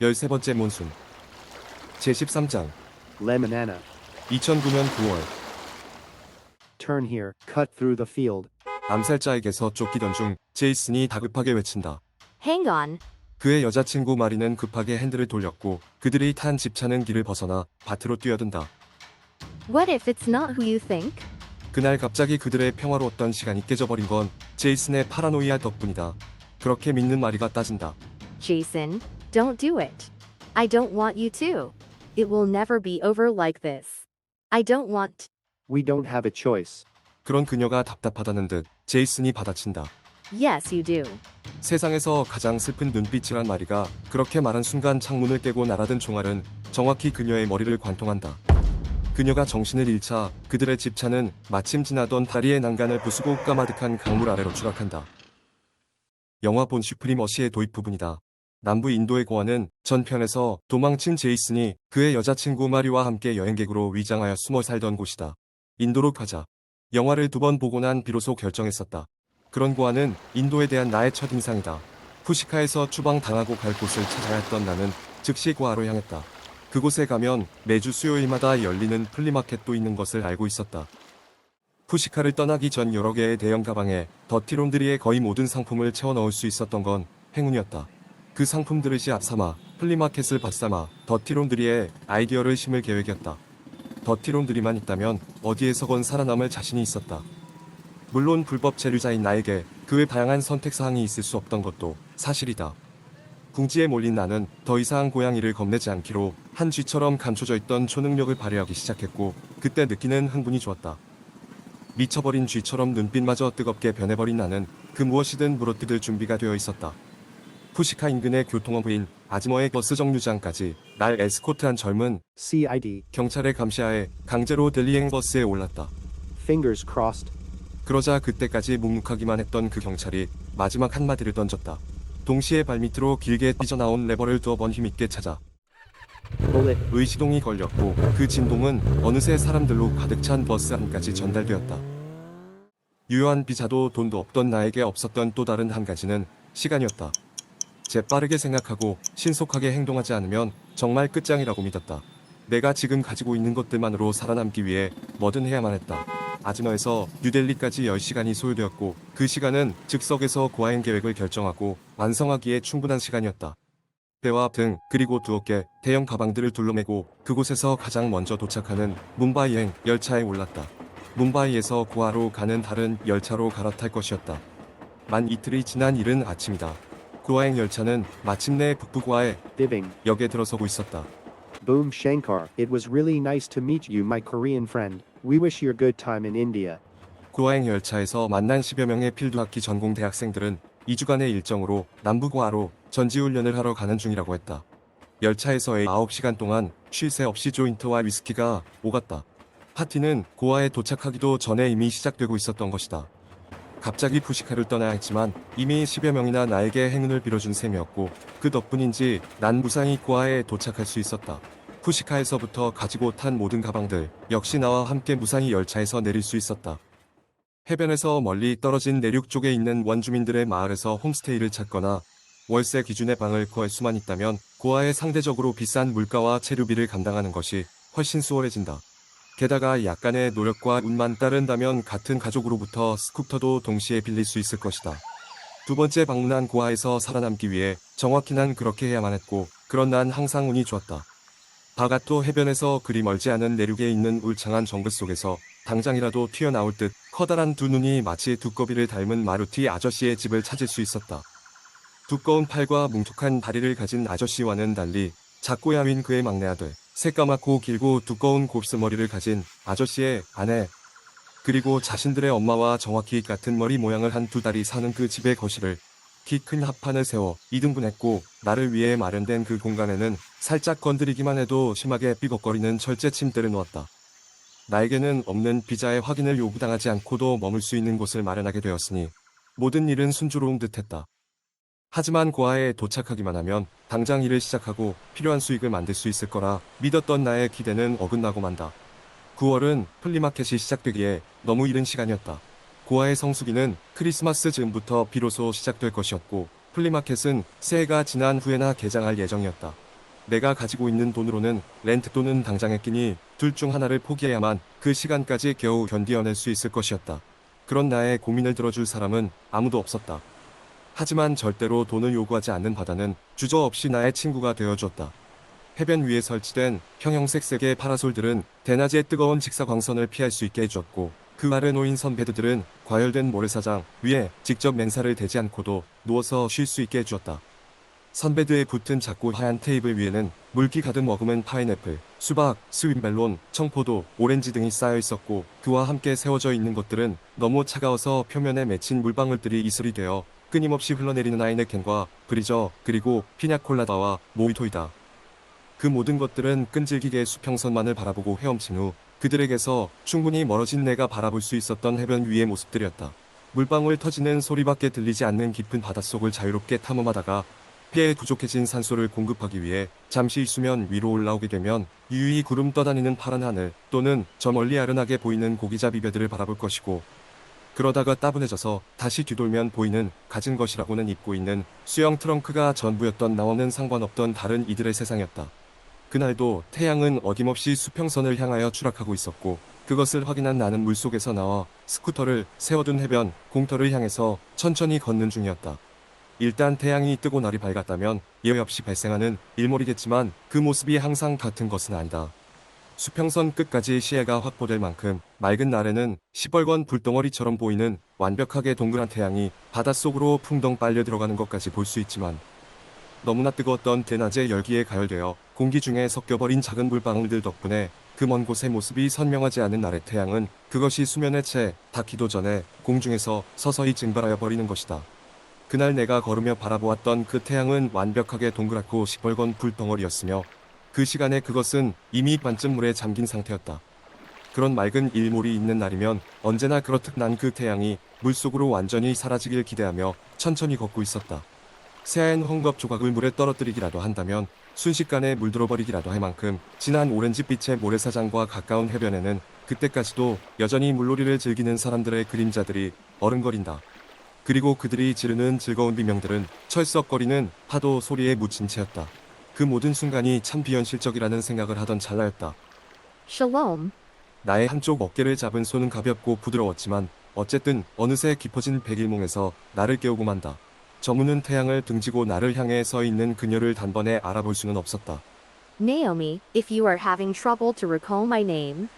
13번째 몬순 제13장 Lemonana. 2009년 9월 Turn here, cut through the field. 암살자에게서 쫓기던 중 제이슨이 다급하게 외친다. Hang on. 그의 여자친구 마리는 급하게 핸들을 돌렸고 그들이 탄 집차는 길을 벗어나 밭으로 뛰어든다. What if it's not who you think? 그날 갑자기 그들의 평화로웠던 시간이 깨져버린 건 제이슨의 파라노이아 덕분이다. 그렇게 믿는 마리가 따진다. Jason, don't do it. I don't want you to. It will never be over like this. I don't want. We don't have a choice. 그런 그녀가 답답하다는 듯 제이슨이 받아친다. Yes, you do. 세상에서 가장 슬픈 눈빛이란 마리가 그렇게 말한 순간 창문을 깨고 날아든 총알은 정확히 그녀의 머리를 관통한다. 그녀가 정신을 잃자 그들의 집차는 마침 지나던 다리의 난간을 부수고 까마득한 강물 아래로 추락한다. 영화 본 슈프리머시의 도입 부분이다. 남부 인도의 고아는 전편에서 도망친 제이슨이 그의 여자친구 마리와 함께 여행객으로 위장하여 숨어 살던 곳이다. 인도로 가자. 영화를 2번 보고 난 비로소 결정했었다. 그런 고아는 인도에 대한 나의 첫인상이다. 푸시카에서 추방당하고 갈 곳을 찾아야 했던 나는 즉시 고아로 향했다. 그곳에 가면 매주 수요일마다 열리는 플리마켓도 있는 것을 알고 있었다. 푸시카를 떠나기 전 여러 개의 대형 가방에 더티론드리의 거의 모든 상품을 채워 넣을 수 있었던 건 행운이었다. 그 상품들을 씨앗 삼아 플리마켓을 받삼아 더티론드리의 아이디어를 심을 계획이었다. 더티론드리만 있다면 어디에서건 살아남을 자신이 있었다. 물론 불법 체류자인 나에게 그 외 다양한 선택사항이 있을 수 없던 것도 사실이다. 궁지에 몰린 나는 더 이상 고양이를 겁내지 않기로 한 쥐처럼 감춰져 있던 초능력을 발휘하기 시작했고 그때 느끼는 흥분이 좋았다. 미쳐버린 쥐처럼 눈빛마저 뜨겁게 변해버린 나는 그 무엇이든 물어뜯을 준비가 되어 있었다. 푸시카 인근의 교통허브인 아즈머의 버스 정류장까지 날 에스코트한 젊은 CID. 경찰의 감시하에 강제로 델리행 버스에 올랐다. Fingers crossed. 그러자 그때까지 묵묵하기만 했던 그 경찰이 마지막 한마디를 던졌다. 동시에 발밑으로 길게 삐져나온 레버를 2번 힘있게 찾아 Bullet. 의시동이 걸렸고 그 진동은 어느새 사람들로 가득 찬 버스 안까지 전달되었다. 유효한 비자도 돈도 없던 나에게 없었던 또 다른 한 가지는 시간이었다. 재빠르게 생각하고 신속하게 행동하지 않으면 정말 끝장이라고 믿었다. 내가 지금 가지고 있는 것들만으로 살아남기 위해 뭐든 해야만 했다. 아즈머에서 뉴델리까지 10시간이 소요되었고 그 시간은 즉석에서 고아행 계획을 결정하고 완성하기에 충분한 시간이었다. 배와 등 그리고 2개 대형 가방들을 둘러매고 그곳에서 가장 먼저 도착하는 뭄바이행 열차에 올랐다. 뭄바이에서 고아로 가는 다른 열차로 갈아탈 것이었다. 만 이틀이 지난 이른 아침이다. 고아행 열차는 마침내 북부 고아의 Diving. 역에 들어서고 있었다. Boom Shankar. It was really nice to meet you, my Korean friend. We wish you a good time in India. 고아행 열차에서 만난 10여 명의 필드학기 전공 대학생들은 2주간의 일정으로 남부 고아로 전지훈련을 하러 가는 중이라고 했다. 열차에서의 9시간 동안 쉴 새 없이 조인트와 위스키가 오갔다. 파티는 고아에 도착하기도 전에 이미 시작되고 있었던 것이다. 갑자기 푸시카를 떠나야 했지만 이미 10여 명이나 나에게 행운을 빌어준 셈이었고 그 덕분인지 난 무사히 고아에 도착할 수 있었다. 푸시카에서부터 가지고 탄 모든 가방들 역시 나와 함께 무사히 열차에서 내릴 수 있었다. 해변에서 멀리 떨어진 내륙 쪽에 있는 원주민들의 마을에서 홈스테이를 찾거나 월세 기준의 방을 구할 수만 있다면 고아에 상대적으로 비싼 물가와 체류비를 감당하는 것이 훨씬 수월해진다. 게다가 약간의 노력과 운만 따른다면 같은 가족으로부터 스쿠터도 동시에 빌릴 수 있을 것이다. 2번째 방문한 고아에서 살아남기 위해 정확히 난 그렇게 해야만 했고 그런 난 항상 운이 좋았다. 바가토 해변에서 그리 멀지 않은 내륙에 있는 울창한 정글 속에서 당장이라도 튀어나올 듯 커다란 2눈이 마치 두꺼비를 닮은 마루티 아저씨의 집을 찾을 수 있었다. 두꺼운 팔과 뭉툭한 다리를 가진 아저씨와는 달리 작고 야윈 그의 막내 아들, 새까맣고 길고 두꺼운 곱슬머리를 가진 아저씨의 아내, 그리고 자신들의 엄마와 정확히 같은 머리 모양을 한 2달이 사는 그 집의 거실을 키 큰 합판을 세워 2등분했고 나를 위해 마련된 그 공간에는 살짝 건드리기만 해도 심하게 삐걱거리는 철제 침대를 놓았다. 나에게는 없는 비자의 확인을 요구당하지 않고도 머물 수 있는 곳을 마련하게 되었으니 모든 일은 순조로운 듯했다. 하지만 고아에 도착하기만 하면 당장 일을 시작하고 필요한 수익을 만들 수 있을 거라 믿었던 나의 기대는 어긋나고 만다. 9월은 플리마켓이 시작되기에 너무 이른 시간이었다. 고아의 성수기는 크리스마스 즈음부터 비로소 시작될 것이었고 플리마켓은 새해가 지난 후에나 개장할 예정이었다. 내가 가지고 있는 돈으로는 렌트 또는 당장의 끼니 둘 중 하나를 포기해야만 그 시간까지 겨우 견디어낼 수 있을 것이었다. 그런 나의 고민을 들어줄 사람은 아무도 없었다. 하지만 절대로 돈을 요구하지 않는 바다는 주저없이 나의 친구가 되어주었다. 해변 위에 설치된 형형색 색의 파라솔들은 대낮의 뜨거운 직사광선을 피할 수 있게 해주었고, 그 아래 놓인 선베드들은 과열된 모래사장 위에 직접 맨살을 대지 않고도 누워서 쉴 수 있게 해주었다. 선베드에 붙은 작고 하얀 테이블 위에는 물기 가득 머금은 파인애플, 수박, 스윗멜론, 청포도, 오렌지 등이 쌓여 있었고, 그와 함께 세워져 있는 것들은 너무 차가워서 표면에 맺힌 물방울들이 이슬이 되어 끊임없이 흘러내리는 아이네켄과 브리저, 그리고 피냐콜라다와 모히토이다. 그 모든 것들은 끈질기게 수평선만을 바라보고 헤엄친 후 그들에게서 충분히 멀어진 내가 바라볼 수 있었던 해변 위의 모습들이었다. 물방울 터지는 소리밖에 들리지 않는 깊은 바닷속을 자유롭게 탐험하다가 폐에 부족해진 산소를 공급하기 위해 잠시 수면 위로 올라오게 되면 유유히 구름 떠다니는 파란 하늘 또는 저 멀리 아른하게 보이는 고기잡이 배들을 바라볼 것이고, 그러다가 따분해져서 다시 뒤돌면 보이는 가진 것이라고는 입고 있는 수영 트렁크가 전부였던 나와는 상관없던 다른 이들의 세상이었다. 그날도 태양은 어김없이 수평선을 향하여 추락하고 있었고, 그것을 확인한 나는 물속에서 나와 스쿠터를 세워둔 해변 공터를 향해서 천천히 걷는 중이었다. 일단 태양이 뜨고 날이 밝았다면 예외 없이 발생하는 일몰이겠지만 그 모습이 항상 같은 것은 아니다. 수평선 끝까지 시야가 확보될 만큼 맑은 날에는 시뻘건 불덩어리처럼 보이는 완벽하게 동그란 태양이 바닷속으로 풍덩 빨려 들어가는 것까지 볼 수 있지만, 너무나 뜨거웠던 대낮의 열기에 가열되어 공기 중에 섞여버린 작은 물방울들 덕분에 그 먼 곳의 모습이 선명하지 않은 날의 태양은 그것이 수면에 채 닿기도 전에 공중에서 서서히 증발하여 버리는 것이다. 그날 내가 걸으며 바라보았던 그 태양은 완벽하게 동그랗고 시뻘건 불덩어리였으며, 그 시간에 그것은 이미 반쯤 물에 잠긴 상태였다. 그런 맑은 일몰이 있는 날이면 언제나 그렇듯 난 그 태양이 물속으로 완전히 사라지길 기대하며 천천히 걷고 있었다. 새하얀 헝겊 조각을 물에 떨어뜨리기라도 한다면 순식간에 물들어버리기라도 할 만큼 진한 오렌지빛의 모래사장과 가까운 해변에는 그때까지도 여전히 물놀이를 즐기는 사람들의 그림자들이 어른거린다. 그리고 그들이 지르는 즐거운 비명들은 철썩거리는 파도 소리에 묻힌 채였다. 그 모든 순간이 참 비현실적이라는 생각을 하던 찰나였다. Shalom. 나의 한쪽 어깨를 잡은 손은 가볍고 부드러웠지만 어쨌든 어느새 깊어진 백일몽에서 나를 깨우고 만다. 저무는 태양을 등지고 나를 향해 서 있는 그녀를 단번에 알아볼 수는 없었다. Naomi, if you are having trouble to recall my name,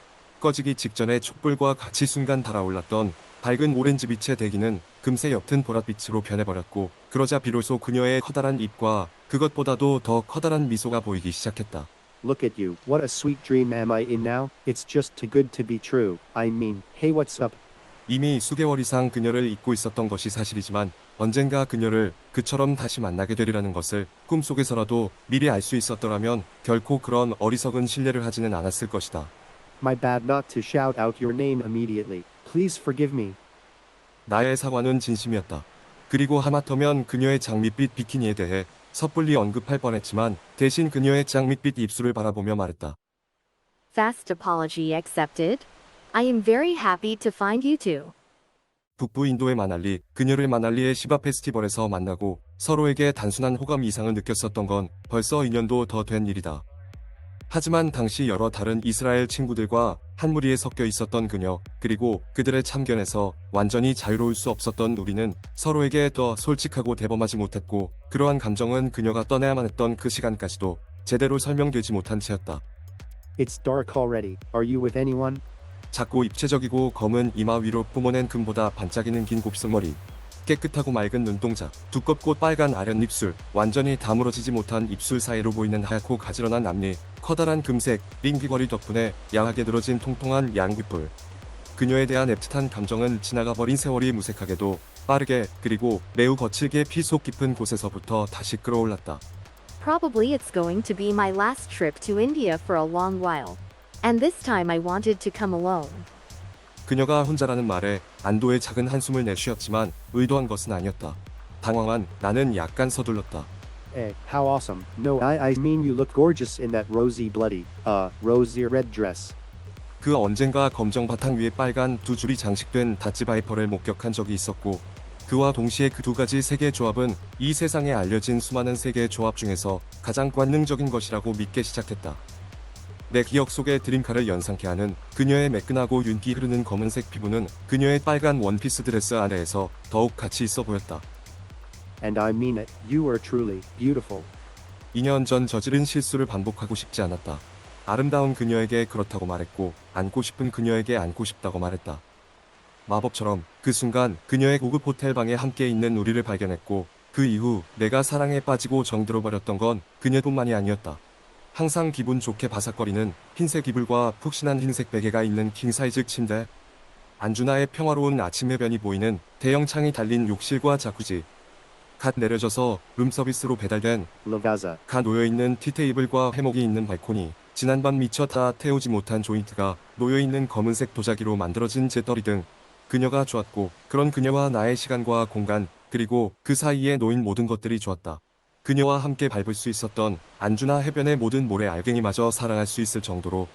꺼지기 직전에 촛불과 같이 순간 달아올랐던 밝은 오렌지빛의 대기는 금세 옅은 보랏빛으로 변해버렸고, 그러자 비로소 그녀의 커다란 입과 그것보다도 더 커다란 미소가 보이기 시작했다. Look at you, what a sweet dream am I in now? It's just too good to be true. I mean, hey, what's up? 이미 수개월 이상 그녀를 잊고 있었던 것이 사실이지만 언젠가 그녀를 그처럼 다시 만나게 되리라는 것을 꿈속에서라도 미리 알 수 있었더라면 결코 그런 어리석은 신뢰를 하지는 않았을 것이다. My bad not to shout out your name immediately. Please forgive me. 나의 사과는 진심이었다. 그리고 하마터면 그녀의 장밋빛 비키니에 대해 섣불리 언급할 뻔했지만 대신 그녀의 장밋빛 입술을 바라보며 말했다. fast apology accepted. I am very happy to find you too. 북부 인도의 마날리, 그녀를 마날리의 시바 페스티벌에서 만나고 서로에게 단순한 호감 이상을 느꼈었던 건 벌써 2년도 더 된 일이다. 하지만 당시 여러 다른 이스라엘 친구들과 한 무리에 섞여 있었던 그녀, 그리고 그들의 참견에서 완전히 자유로울 수 없었던 우리는 서로에게 더 솔직하고 대범하지 못했고, 그러한 감정은 그녀가 떠나야만 했던 그 시간까지도 제대로 설명되지 못한 채였다. It's dark already. Are you with anyone? 작고 입체적이고 검은 이마 위로 뿜어낸 금보다 반짝이는 긴 곱슬머리, 깨끗하고 맑은 눈동자, 두껍고 빨간 아련 입술, 완전히 다물어지지 못한 입술 사이로 보이는 하얗고 가지런한 앞니, 커다란 금색 링 귀걸이 덕분에 야하게 늘어진 통통한 양귀뿔. 그녀에 대한 애틋한 감정은 지나가버린 세월이 무색하게도 빠르게 그리고 매우 거칠게 피 속 깊은 곳에서부터 다시 끌어올랐다. Probably it's going to be my last trip to India for a long while. And this time I wanted to come alone. 그녀가 혼자라는 말에 안도의 작은 한숨을 내쉬었지만 의도한 것은 아니었다. 당황한 나는 약간 서둘렀다. Eh, how awesome. No, I mean you look gorgeous in that rosy red dress. 그 언젠가 검정 바탕 위에 빨간 두 줄이 장식된 다치 바이퍼를 목격한 적이 있었고, 그와 동시에 그 두 가지 세계의 조합은 이 세상에 알려진 수많은 세계의 조합 중에서 가장 관능적인 것이라고 믿게 시작했다. 내 기억 속의 드림카를 연상케 하는 그녀의 매끈하고 윤기 흐르는 검은색 피부는 그녀의 빨간 원피스 드레스 아래에서 더욱 가치 있어 보였다. And I mean it, you are truly beautiful. 2년 전 저지른 실수를 반복하고 싶지 않았다. 아름다운 그녀에게 그렇다고 말했고 안고 싶은 그녀에게 안고 싶다고 말했다. 마법처럼 그 순간 그녀의 고급 호텔 방에 함께 있는 우리를 발견했고 그 이후 내가 사랑에 빠지고 정들어버렸던 건 그녀뿐만이 아니었다. 항상 기분 좋게 바삭거리는 흰색 이불과 푹신한 흰색 베개가 있는 킹사이즈 침대, 안주나의 평화로운 아침 해변이 보이는 대형 창이 달린 욕실과 자쿠지, 갓 내려져서 룸서비스로 배달된 La Gaza. 갓 놓여있는 티테이블과 해목이 있는 발코니, 지난밤 미처 다 태우지 못한 조인트가 놓여있는 검은색 도자기로 만들어진 재떨이 등 그녀가 좋았고 그런 그녀와 나의 시간과 공간 그리고 그 사이에 놓인 모든 것들이 좋았다. 그녀와 함께 밟을 수 있었던 안주나 해변의 모든 모래 알갱이마저 사랑할 수 있을 정도로.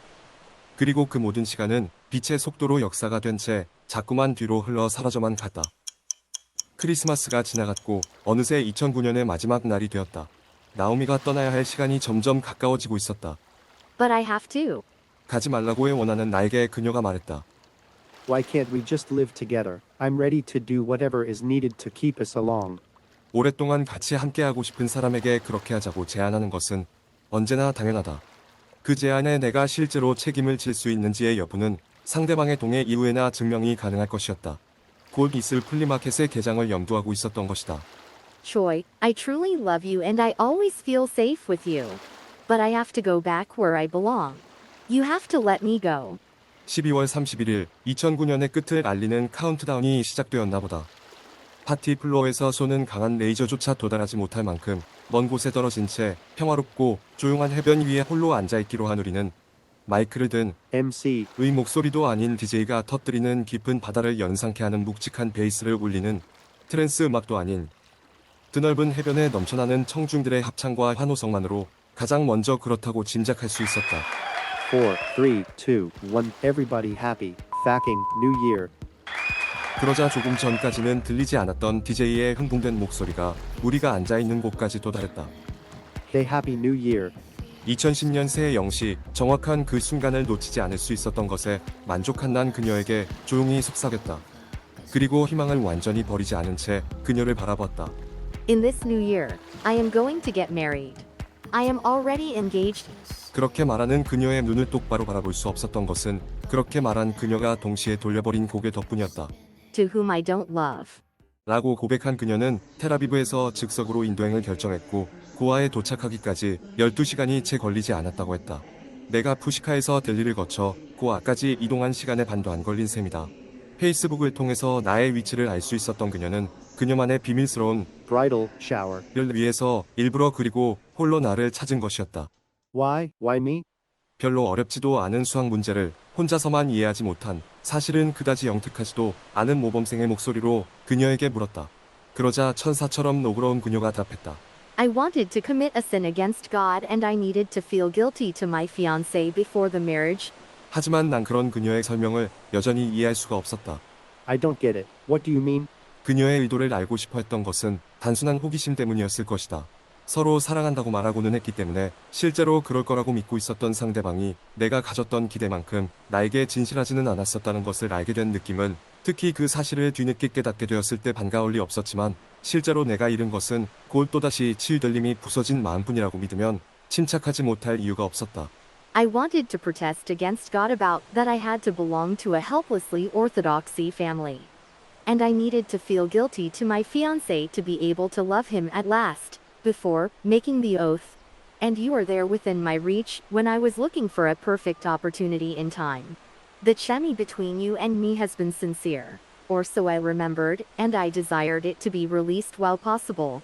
그리고 그 모든 시간은 빛의 속도로 역사가 된 채 자꾸만 뒤로 흘러 사라져만 갔다. 크리스마스가 지나갔고 어느새 2009년의 마지막 날이 되었다. 나오미가 떠나야 할 시간이 점점 가까워지고 있었다. But I have to. 가지 말라고 원하는 나에게 그녀가 말했다. Why can't we just live together? I'm ready to do whatever is needed to keep us along. 오랫동안 같이 함께하고 싶은 사람에게 그렇게 하자고 제안하는 것은 언제나 당연하다. 그 제안에 내가 실제로 책임을 질 수 있는지의 여부는 상대방의 동의 이후에나 증명이 가능할 것이었다. 곧 있을 플리마켓의 개장을 염두하고 있었던 것이다. Choi, I truly love you and I always feel safe with you. But I have to go back where I belong. You have to let me go. 12월 31일 2009년의 끝을 알리는 카운트다운이 시작되었나 보다. 파티 플로어에서 쏘는 강한 레이저조차 도달하지 못할 만큼 먼 곳에 떨어진 채 평화롭고 조용한 해변 위에 홀로 앉아있기로 한 우리는 마이크를 든 MC. 의 목소리도 아닌 DJ가 터뜨리는 깊은 바다를 연상케 하는 묵직한 베이스를 울리는 트랜스 음악도 아닌 드넓은 해변에 넘쳐나는 청중들의 합창과 환호성만으로 가장 먼저 그렇다고 짐작할 수 있었다. 4, 3, 2, 1. Everybody happy. Fucking New Year. 그러자 조금 전까지는 들리지 않았던 DJ의 흥분된 목소리가 우리가 앉아있는 곳까지 도달했다. Hey, Happy New Year. 2010년 새해 0시 정확한 그 순간을 놓치지 않을 수 있었던 것에 만족한 난 그녀에게 조용히 속삭였다. 그리고 희망을 완전히 버리지 않은 채 그녀를 바라봤다. In this new year, I am going to get married. I am already engaged. 그렇게 말하는 그녀의 눈을 똑바로 바라볼 수 없었던 것은 그렇게 말한 그녀가 동시에 돌려버린 고개 덕분이었다. To whom I don't love. 라고 고백한 그녀는 텔아비브에서 즉석으로 인도행을 결정했고 고아에 도착하기까지 12시간이 채 걸리지 않았다고 했다. 내가 푸시카에서 델리를 거쳐 고아까지 이동한 시간의 반도 안 걸린 셈이다. 페이스북을 통해서 나의 위치를 알 수 있었던 그녀는 그녀만의 비밀스러운 Bridal shower. 를 위해서 일부러 그리고 홀로 나를 찾은 것이었다. Why? Why me? 별로 어렵지도 않은 수학 문제를 혼자서만 이해하지 못한 사실은 그다지 영특하지도 않은 모범생의 목소리로 그녀에게 물었다. 그러자 천사처럼 노그러운 그녀가 답했다. I wanted to commit a sin against God and I needed to feel guilty to my fiancé before the marriage. 하지만 난 그런 그녀의 설명을 여전히 이해할 수가 없었다. I don't get it. What do you mean? 그녀의 의도를 알고 싶어 했던 것은 단순한 호기심 때문이었을 것이다. 서로 사랑한다고 말하고는 했기 때문에 실제로 그럴 거라고 믿고 있었던 상대방이 내가 가졌던 기대만큼 나에게 진실하지는 않았었다는 것을 알게 된 느낌은 특히 그 사실을 뒤늦게 깨닫게 되었을 때 반가울 리 없었지만 실제로 내가 잃은 것은 곧 또다시 치유될림이 부서진 마음뿐이라고 믿으면 침착하지 못할 이유가 없었다. I wanted to protest against God about that I had to belong to a helplessly orthodoxy family. And I needed to feel guilty to my fiancé to be able to love him at last. Before making the oath, and you were there within my reach when I was looking for a perfect opportunity in time. The chemistry between you and me has been sincere, or so I remembered, and I desired it to be released while possible.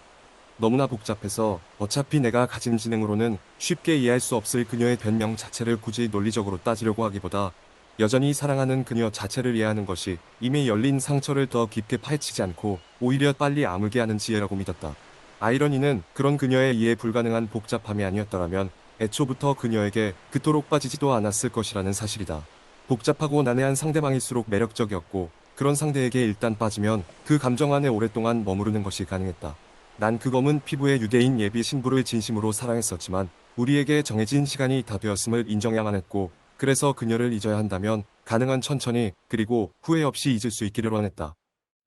너무나 복잡해서 어차피 내가 가진 지능으로는 쉽게 이해할 수 없을 그녀의 변명 자체를 굳이 논리적으로 따지려고 하기보다 여전히 사랑하는 그녀 자체를 이해하는 것이 이미 열린 상처를 더 깊게 파헤치지 않고 오히려 빨리 아물게 하는 지혜라고 믿었다. 아이러니는 그런 그녀의 이해 불가능한 복잡함이 아니었더라면 애초부터 그녀에게 그토록 빠지지도 않았을 것이라는 사실이다. 복잡하고 난해한 상대방일수록 매력적이었고 그런 상대에게 일단 빠지면 그 감정 안에 오랫동안 머무르는 것이 가능했다. 난 그 검은 피부의 유대인 예비 신부를 진심으로 사랑했었지만 우리에게 정해진 시간이 다 되었음을 인정해야만 했고, 그래서 그녀를 잊어야 한다면 가능한 천천히 그리고 후회 없이 잊을 수 있기를 원했다.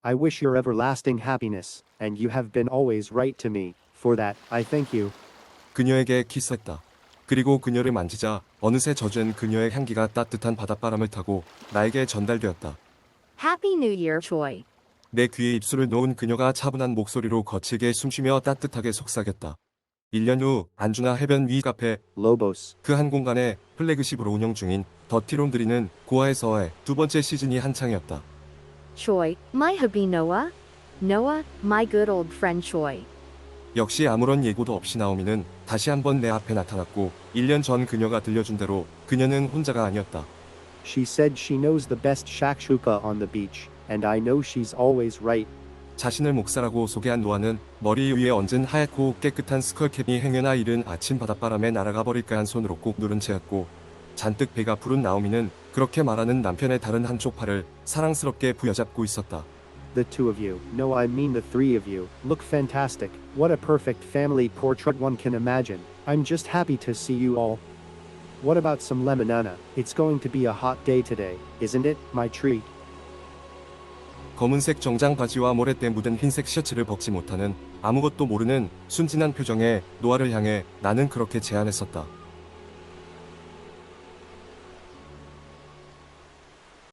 I wish your everlasting happiness, and you have been always right to me. For that, I thank you. 그녀에게 키스했다. 그리고 그녀를 만지자 어느새 젖은 그녀의 향기가 따뜻한 바닷바람을 타고 나에게 전달되었다. Happy New Year, Choi. 내 귀에 입술을 놓은 그녀가 차분한 목소리로 거칠게 숨쉬며 따뜻하게 속삭였다. 1년 후 안주나 해변 위 카페 Lobos. 그 한 공간에 플래그십으로 운영 중인 더티론드리는 고아에서의 두 번째 시즌이 한창이었다. Choi, my hubby Noah? Noah, my good old friend Choi. 역시 아무런 예고도 없이 나오미는 다시 한번 내 앞에 나타났고 1년 전 그녀가 들려준 대로 그녀는 혼자가 아니었다. She said she knows the best shakshuka on the beach, and I know she's always right. 자신을 목사라고 소개한 노아는 머리 위에 얹은 하얗고 깨끗한 스컬캡이 행여나 이른 아침 바닷바람에 날아가 버릴까 한 손으로 꼭 누른 채였고, 잔뜩 배가 부른 나오미는 그렇게 말하는 남편의 다른 한쪽 팔을 사랑스럽게 부여잡고 있었다. The two of you, no, I mean the three of you, look fantastic. What a perfect family portrait one can imagine. I'm just happy to see you all. What about some lemonana? It's going to be a hot day today, isn't it, my treat? 검은색 정장 바지와 모래때 묻은 흰색 셔츠를 벗지 못하는 아무것도 모르는 순진한 표정의 노아를 향해 나는 그렇게 제안했었다.